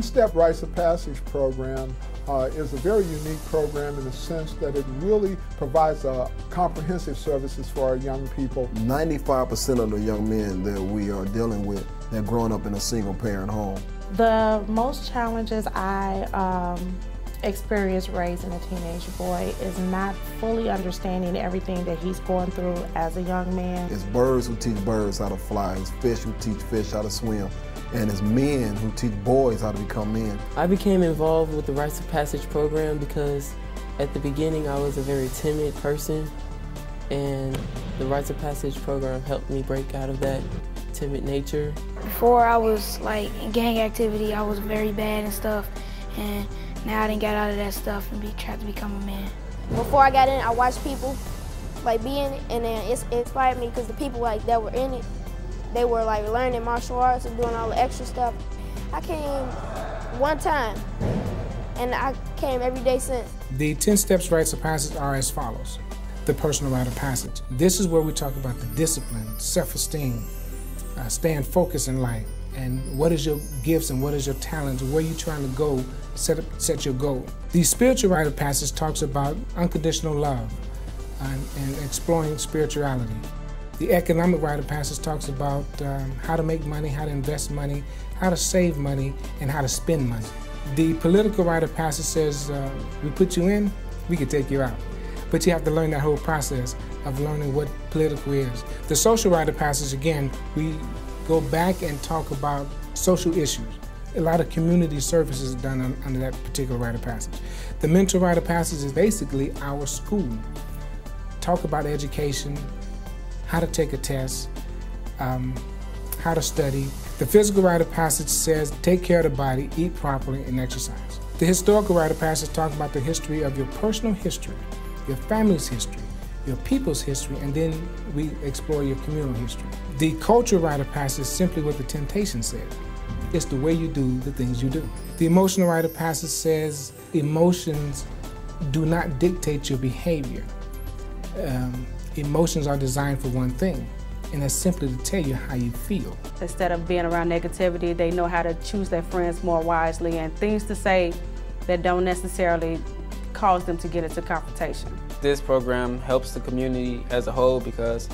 10-Step Rites of Passage program is a very unique program in the sense that it really provides comprehensive services for our young people. 95% of the young men that we are dealing with, they're growing up in a single-parent home. The most challenges I experienced raising a teenage boy is not fully understanding everything that he's going through as a young man. It's birds who teach birds how to fly, it's fish who teach fish how to swim, and it's men who teach boys how to become men. I became involved with the Rites of Passage program because at the beginning I was a very timid person, and the Rites of Passage program helped me break out of that timid nature. Before I was like in gang activity, I was very bad and stuff, and now I done got out of that stuff and tried to become a man. Before I got in, I watched people like be in it, and then it inspired me because the people like that were in it, they were like learning martial arts and doing all the extra stuff. I came one time, and I came every day since. The 10 Steps Rites of Passage are as follows. The personal rite of passage. This is where we talk about the discipline, self-esteem, staying focused in life, and what is your gifts and what is your talents, where you trying to go, set your goal. The spiritual rite of passage talks about unconditional love and exploring spirituality. The economic rite of passage talks about how to make money, how to invest money, how to save money, and how to spend money. The political rite of passage says we put you in, we can take you out. But you have to learn that whole process of learning what political is. The social rite of passage, again, we go back and talk about social issues. A lot of community services are done under that particular rite of passage. The mental rite of passage is basically our school. Talk about education, how to take a test, how to study. The physical rite of passage says take care of the body, eat properly, and exercise. The historical rite of passage talks about the history of your personal history, your family's history, your people's history, and then we explore your communal history. The cultural rite of passage is simply what the Temptation said. It's the way you do the things you do. The emotional rite of passage says emotions do not dictate your behavior. Emotions are designed for one thing, and that's simply to tell you how you feel. Instead of being around negativity, they know how to choose their friends more wisely and things to say that don't necessarily cause them to get into confrontation. This program helps the community as a whole because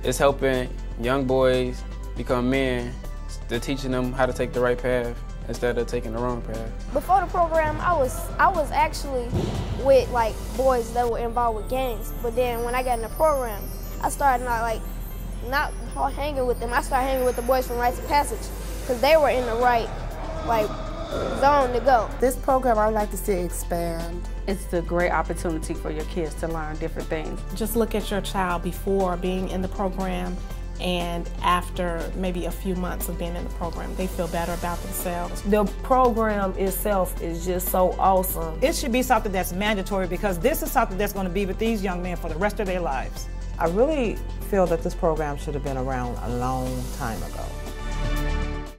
it's helping young boys become men. They're teaching them how to take the right path instead of taking the wrong path. Before the program, I was actually with like boys that were involved with gangs. But then when I got in the program, I started not hanging with them. I started hanging with the boys from Rites of Passage because they were in the right zone to go. This program I would like to see expand. It's a great opportunity for your kids to learn different things. Just look at your child before being in the program and after maybe a few months of being in the program. They feel better about themselves. The program itself is just so awesome. It should be something that's mandatory because this is something that's going to be with these young men for the rest of their lives. I really feel that this program should have been around a long time ago.